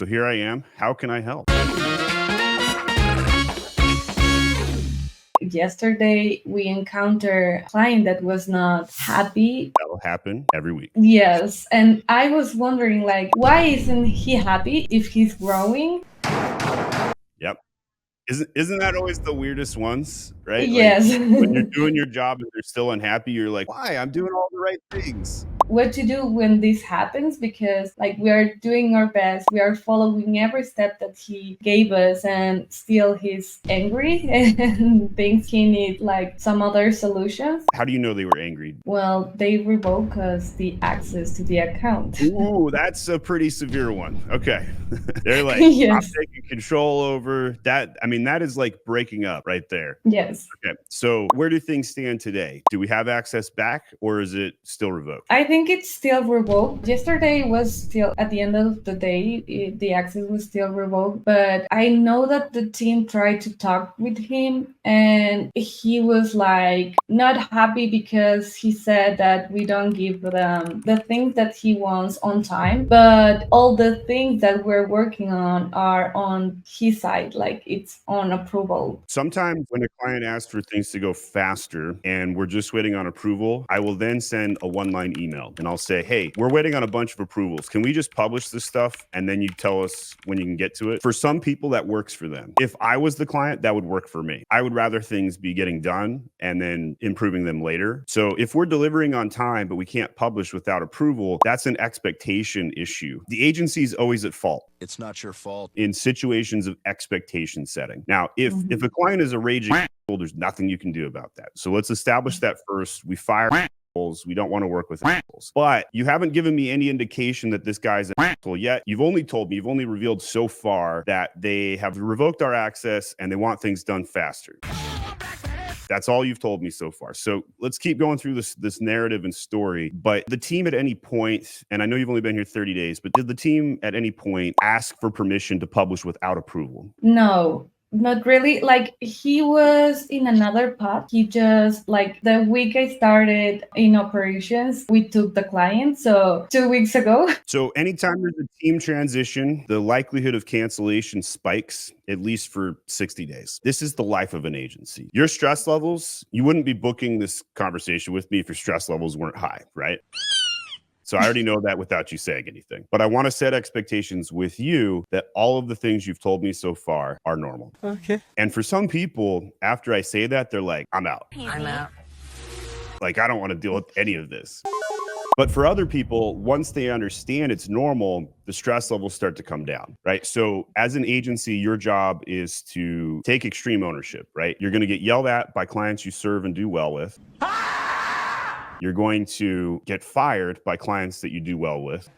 So here I am. How can I help? Yesterday, we encountered a client that was not happy. That'll happen every week. Yes, and I was wondering, like, why isn't he happy if he's growing? Yep. Isn't that always the weirdest ones, right? Like Yes. when you're doing your job and they're still unhappy, you're like, why? I'm doing all the right things. What to do when this happens, because like we are doing our best, we are following every step that he gave us, and still he's angry and thinks he need like some other solutions. How do you know they were angry? Well, they revoke us the access to the account. Ooh, that's a pretty severe one. Okay. They're like, I'm Yes. taking control over that. I mean, that is like breaking up right there. Yes. Okay. So where do things stand today? Do we have access back or is it still revoked? I think it's still revoked. Yesterday was still at the end of the day, the access was still revoked. But I know that the team tried to talk with him, and he was like not happy because he said that we don't give them the things that he wants on time. But all the things that we're working on are on his side, like it's on approval. Sometimes when a client asks for things to go faster and we're just waiting on approval, I will then send a one-line email and I'll say, hey, we're waiting on a bunch of approvals. Can we just publish this stuff? And then you tell us when you can get to it. For some people, that works for them. If I was the client, that would work for me. I would rather things be getting done and then improving them later. So if we're delivering on time, but we can't publish without approval, that's an expectation issue. The agency is always at fault. It's not your fault. In situations of expectation setting. Now, if a client is a raging asshole, there's nothing you can do about that. So let's establish that first. We fire assholes. We don't want to work with assholes. But you haven't given me any indication that this guy's an asshole yet. You've only told me, you've only revealed so far that they have revoked our access and they want things done faster. That's all you've told me so far. So let's keep going through this narrative and story. But the team at any point, and I know you've only been here 30 days, but did the team at any point ask for permission to publish without approval? No, not really. Like he was in another path. He just like the week I started in operations, we took the client. So 2 weeks ago. So anytime there's a team transition, the likelihood of cancellation spikes at least for 60 days. This is the life of an agency. Your stress levels, you wouldn't be booking this conversation with me if your stress levels weren't high, right? So I already know that without you saying anything. But I want to set expectations with you that all of the things you've told me so far are normal. Okay. And for some people, after I say that, they're like, I'm out. I'm out. Like, I don't want to deal with any of this. But for other people, once they understand it's normal, the stress levels start to come down, right? So as an agency, your job is to take extreme ownership, right? You're going to get yelled at by clients you serve and do well with. You're going to get fired by clients that you do well with.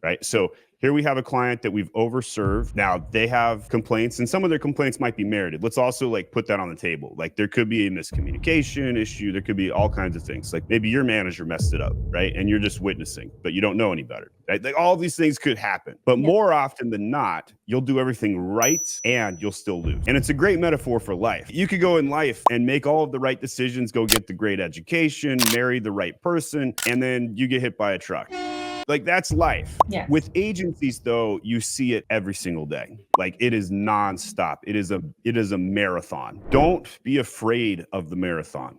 Right? So here we have a client that we've overserved. Now they have complaints and some of their complaints might be merited. Let's also like put that on the table. Like there could be a miscommunication issue. There could be all kinds of things. Like maybe your manager messed it up, right? And you're just witnessing, but you don't know any better, right? Like all these things could happen, but more often than not, you'll do everything right and you'll still lose. And it's a great metaphor for life. You could go in life and make all of the right decisions, go get the great education, marry the right person, and then you get hit by a truck. Like that's life. Yeah. With agencies though, you see it every single day. Like it is nonstop. It is a marathon. Don't be afraid of the marathon.